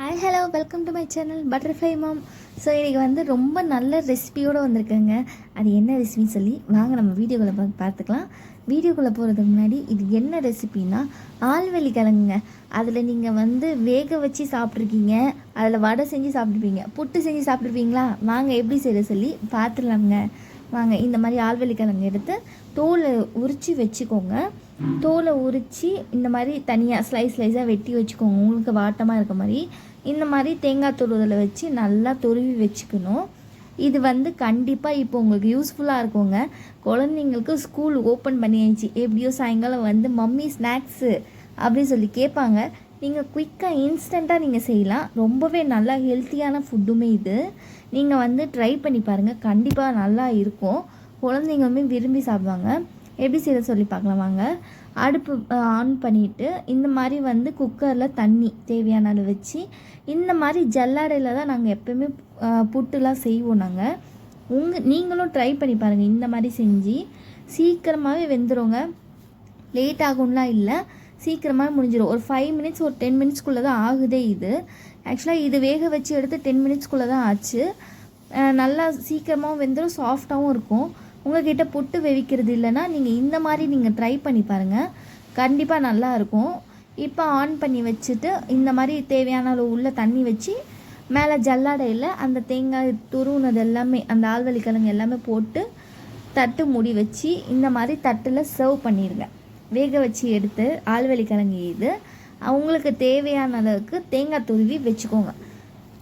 Hi hello welcome to my channel butterfly mom. So இன்றைக்கி வந்து ரொம்ப நல்ல ரெசிபியோடு வந்திருக்கேங்க. அது என்ன ரெசிபின்னு சொல்லி வாங்க நம்ம வீடியோக்குள்ளே பார்த்துக்கலாம். வீடியோக்குள்ளே போகிறதுக்கு முன்னாடி இது என்ன ரெசிபின்னா ஆல்வெள்ளி கிழங்குங்க. அதில் நீங்கள் வந்து வேக வச்சு சாப்பிட்ருக்கீங்க, அதில் வடை செஞ்சு சாப்பிட்ருப்பீங்க, புட்டு செஞ்சு சாப்பிட்ருப்பீங்களா? வாங்க எப்படி செய்ய சொல்லி பார்த்துடலாங்க. வாங்க, இந்த மாதிரி ஆல்வெள்ளி கிழங்கு எடுத்து தோலை உரித்து வச்சுக்கோங்க. தோலை உரித்து இந்த மாதிரி தனியாக ஸ்லைஸாக வெட்டி வச்சுக்கோங்க. உங்களுக்கு வாட்டமாக இருக்க மாதிரி இந்த மாதிரி தேங்காய் துருவதில் வச்சு நல்லா துருவி வச்சுக்கணும். இது வந்து கண்டிப்பாக இப்போ உங்களுக்கு யூஸ்ஃபுல்லாக இருக்குங்க. குழந்தைங்களுக்கு ஸ்கூல் ஓப்பன் பண்ணியாச்சு, எப்படியோ சாயங்காலம் வந்து மம்மி ஸ்நாக்ஸு அப்படின்னு சொல்லி கேட்பாங்க. நீங்கள் குயிக்காக இன்ஸ்டண்ட்டாக நீங்கள் செய்யலாம். ரொம்பவே நல்லா ஹெல்த்தியான ஃபுட்டுமே இது. நீங்கள் வந்து ட்ரை பண்ணி பாருங்கள், கண்டிப்பாக நல்லா இருக்கும். குழந்தைங்களுமே விரும்பி சாப்பிடுவாங்க. எப்படி செய்ய சொல்லி பார்க்கலாம் வாங்க. அடுப்பு ஆன் பண்ணிவிட்டு இந்த மாதிரி வந்து குக்கரில் தண்ணி தேவையான அளவு வச்சு இந்த மாதிரி ஜல்லாடையில் தான் நாங்கள் எப்போயுமே புட்டுலாம் செய்வோம். நீங்களும் ட்ரை பண்ணி பாருங்கள். இந்த மாதிரி செஞ்சு சீக்கிரமாகவே வெந்துடுங்க. லேட் ஆகும்லாம் இல்லை, சீக்கிரமாக முடிஞ்சிடும். ஒரு 5 மினிட்ஸ் ஒரு 10 மினிட்ஸ்க்குள்ளே தான் ஆகுதே இது. ஆக்சுவலாக இது வேக வச்சு எடுத்து 10 மினிட்ஸ்க்குள்ளே தான் ஆச்சு. நல்லா சீக்கிரமாகவும் வெந்துடும், சாஃப்டாகவும் இருக்கும். உங்கள்கிட்ட புட்டு வெவிக்கிறது இல்லைன்னா நீங்கள் இந்த மாதிரி நீங்கள் ட்ரை பண்ணி பாருங்கள், கண்டிப்பாக நல்லாயிருக்கும். இப்போ ஆன் பண்ணி வச்சுட்டு இந்த மாதிரி தேவையான அளவு உள்ள தண்ணி வச்சு மேலே ஜல்லாடையில் அந்த தேங்காய் துருவுனது எல்லாமே, அந்த ஆல்வெள்ளி கிழங்கு எல்லாமே போட்டு தட்டு மூடி வச்சு இந்த மாதிரி தட்டில் சர்வ் பண்ணிடுங்க. வேக வச்சு எடுத்து ஆல்வெள்ளி கிழங்கு இது அவங்களுக்கு தேவையான அளவுக்கு தேங்காய் துருவி வச்சுக்கோங்க.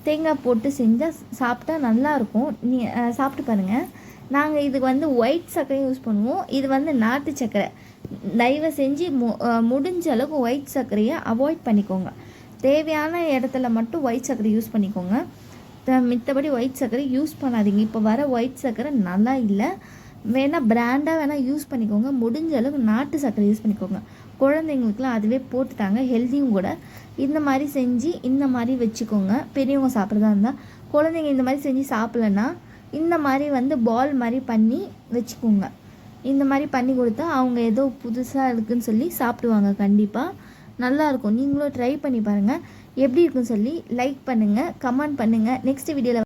தேங்காய் போட்டு செஞ்சால் சாப்பிட்டா நல்லாயிருக்கும். நீ சாப்பிட்டு பாருங்கள். நாங்கள் இதுக்கு வந்து ஒயிட் சர்க்கரையும் யூஸ் பண்ணுவோம். இது வந்து நாட்டு சர்க்கரை. தயவு செஞ்சு முடிஞ்ச அளவுக்கு ஒயிட் சர்க்கரையை அவாய்ட் பண்ணிக்கோங்க. தேவையான இடத்துல மட்டும் ஒயிட் சர்க்கரை யூஸ் பண்ணிக்கோங்க. மித்தபடி ஒயிட் சர்க்கரை யூஸ் பண்ணாதீங்க. இப்போ வர ஒயிட் சர்க்கரை நல்லா இல்லை. வேணால் பிராண்டாக வேணால் யூஸ் பண்ணிக்கோங்க. முடிஞ்ச அளவுக்கு நாட்டு சர்க்கரை யூஸ் பண்ணிக்கோங்க. குழந்தைங்களுக்குலாம் அதுவே போட்டுட்டாங்க, ஹெல்த்தியும் கூட. இந்த மாதிரி செஞ்சு இந்த மாதிரி வச்சுக்கோங்க. பெரியவங்க சாப்பிட்றதா இருந்தால், குழந்தைங்க இந்த மாதிரி செஞ்சு சாப்பிட்லன்னா இந்த மாதிரி வந்து பால் மாதிரி பண்ணி வச்சுக்கோங்க. இந்த மாதிரி பண்ணி கொடுத்தா அவங்க ஏதோ புதுசாக இருக்குதுன்னு சொல்லி சாப்பிடுவாங்க. கண்டிப்பாக நல்லாயிருக்கும். நீங்களும் ட்ரை பண்ணி பாருங்கள். எப்படி இருக்குன்னு சொல்லி லைக் பண்ணுங்கள், கமெண்ட் பண்ணுங்கள். நெக்ஸ்ட் வீடியோவில்